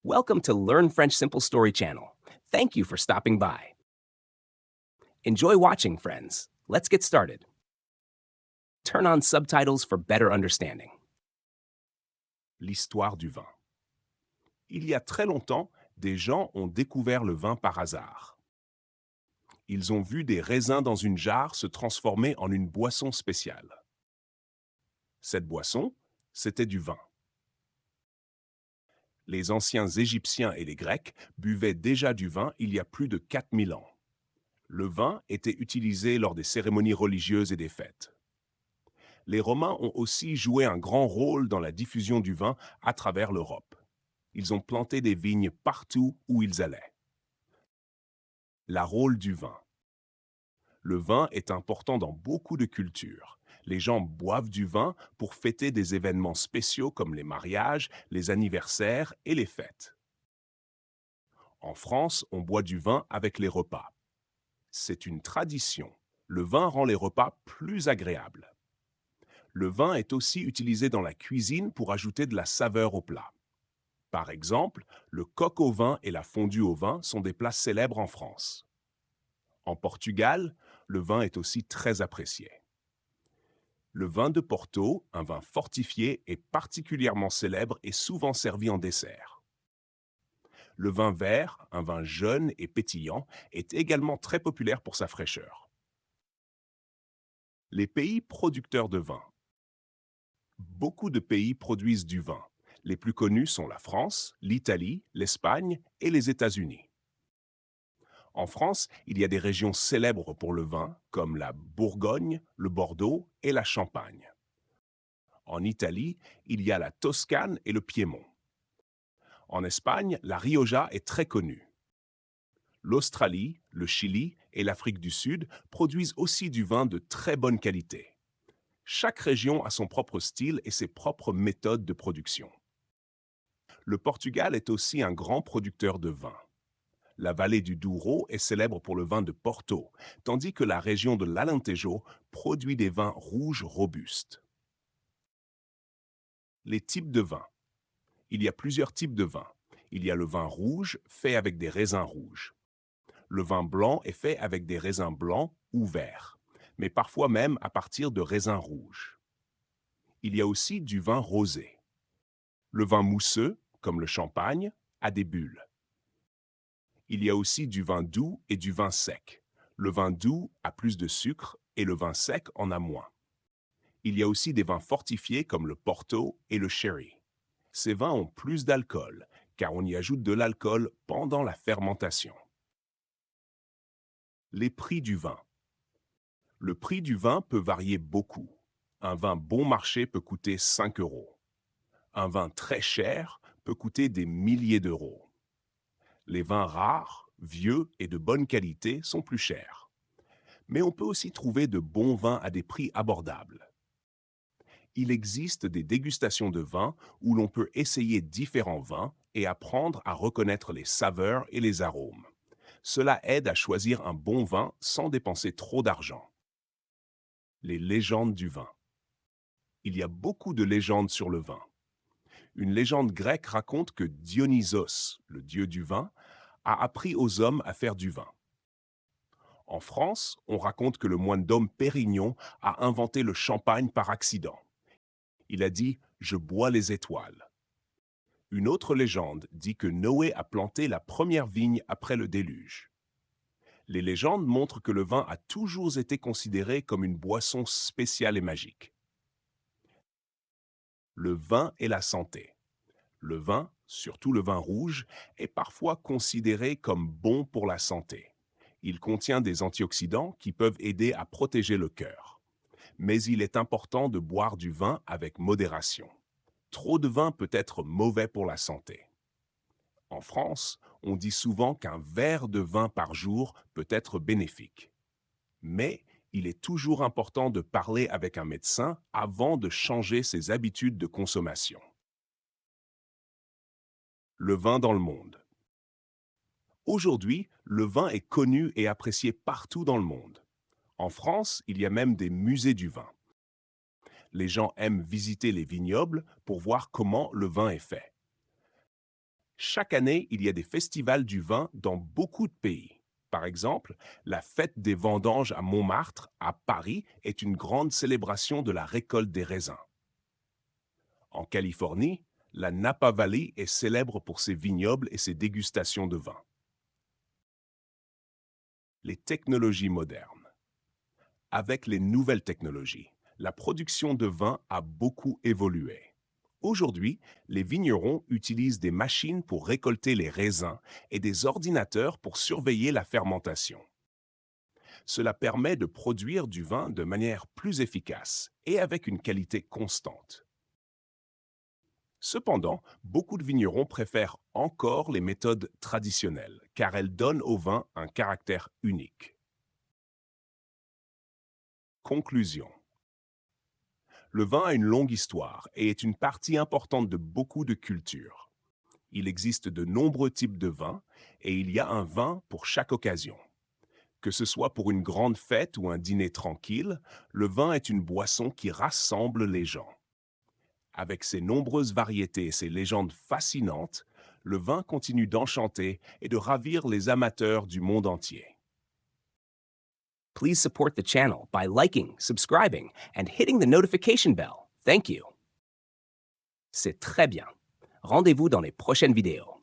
Welcome to Learn French Simple Story channel. Thank you for stopping by. Enjoy watching, friends. Let's get started. Turn on subtitles for better understanding. L'histoire du vin. Il y a très longtemps, des gens ont découvert le vin par hasard. Ils ont vu des raisins dans une jarre se transformer en une boisson spéciale. Cette boisson, c'était du vin. Les anciens Égyptiens et les Grecs buvaient déjà du vin il y a plus de 4000 ans. Le vin était utilisé lors des cérémonies religieuses et des fêtes. Les Romains ont aussi joué un grand rôle dans la diffusion du vin à travers l'Europe. Ils ont planté des vignes partout où ils allaient. La rôle du vin. Le vin est important dans beaucoup de cultures. Les gens boivent du vin pour fêter des événements spéciaux comme les mariages, les anniversaires et les fêtes. En France, on boit du vin avec les repas. C'est une tradition. Le vin rend les repas plus agréables. Le vin est aussi utilisé dans la cuisine pour ajouter de la saveur au plat. Par exemple, le coq au vin et la fondue au vin sont des plats célèbres en France. En Portugal, le vin est aussi très apprécié. Le vin de Porto, un vin fortifié, est particulièrement célèbre et souvent servi en dessert. Le vin vert, un vin jeune et pétillant, est également très populaire pour sa fraîcheur. Les pays producteurs de vin. Beaucoup de pays produisent du vin. Les plus connus sont la France, l'Italie, l'Espagne et les États-Unis. En France, il y a des régions célèbres pour le vin, comme la Bourgogne, le Bordeaux et la Champagne. En Italie, il y a la Toscane et le Piémont. En Espagne, la Rioja est très connue. L'Australie, le Chili et l'Afrique du Sud produisent aussi du vin de très bonne qualité. Chaque région a son propre style et ses propres méthodes de production. Le Portugal est aussi un grand producteur de vin. La vallée du Douro est célèbre pour le vin de Porto, tandis que la région de l'Alentejo produit des vins rouges robustes. Les types de vins. Il y a plusieurs types de vins. Il y a le vin rouge fait avec des raisins rouges. Le vin blanc est fait avec des raisins blancs ou verts, mais parfois même à partir de raisins rouges. Il y a aussi du vin rosé. Le vin mousseux, comme le champagne, a des bulles. Il y a aussi du vin doux et du vin sec. Le vin doux a plus de sucre et le vin sec en a moins. Il y a aussi des vins fortifiés comme le Porto et le Sherry. Ces vins ont plus d'alcool, car on y ajoute de l'alcool pendant la fermentation. Les prix du vin. Le prix du vin peut varier beaucoup. Un vin bon marché peut coûter 5 euros. Un vin très cher peut coûter des milliers d'euros. Les vins rares, vieux et de bonne qualité sont plus chers. Mais on peut aussi trouver de bons vins à des prix abordables. Il existe des dégustations de vin où l'on peut essayer différents vins et apprendre à reconnaître les saveurs et les arômes. Cela aide à choisir un bon vin sans dépenser trop d'argent. Les légendes du vin. Il y a beaucoup de légendes sur le vin. Une légende grecque raconte que Dionysos, le dieu du vin, a appris aux hommes à faire du vin. En France, on raconte que le moine d'Homme Pérignon a inventé le champagne par accident. Il a dit « Je bois les étoiles ». Une autre légende dit que Noé a planté la première vigne après le déluge. Les légendes montrent que le vin a toujours été considéré comme une boisson spéciale et magique. Le vin et la santé. Le vin, surtout le vin rouge, est parfois considéré comme bon pour la santé. Il contient des antioxydants qui peuvent aider à protéger le cœur. Mais il est important de boire du vin avec modération. Trop de vin peut être mauvais pour la santé. En France, on dit souvent qu'un verre de vin par jour peut être bénéfique. Mais il est toujours important de parler avec un médecin avant de changer ses habitudes de consommation. Le vin dans le monde. Aujourd'hui, le vin est connu et apprécié partout dans le monde. En France, il y a même des musées du vin. Les gens aiment visiter les vignobles pour voir comment le vin est fait. Chaque année, il y a des festivals du vin dans beaucoup de pays. Par exemple, la fête des vendanges à Montmartre, à Paris, est une grande célébration de la récolte des raisins. En Californie, la Napa Valley est célèbre pour ses vignobles et ses dégustations de vin. Les technologies modernes. Avec les nouvelles technologies, la production de vin a beaucoup évolué. Aujourd'hui, les vignerons utilisent des machines pour récolter les raisins et des ordinateurs pour surveiller la fermentation. Cela permet de produire du vin de manière plus efficace et avec une qualité constante. Cependant, beaucoup de vignerons préfèrent encore les méthodes traditionnelles, car elles donnent au vin un caractère unique. Conclusion. Le vin a une longue histoire et est une partie importante de beaucoup de cultures. Il existe de nombreux types de vins et il y a un vin pour chaque occasion. Que ce soit pour une grande fête ou un dîner tranquille, le vin est une boisson qui rassemble les gens. Avec ses nombreuses variétés et ses légendes fascinantes, le vin continue d'enchanter et de ravir les amateurs du monde entier. Please support the channel by liking, subscribing, and hitting the notification bell. Thank you. C'est très bien. Rendez-vous dans les prochaines vidéos.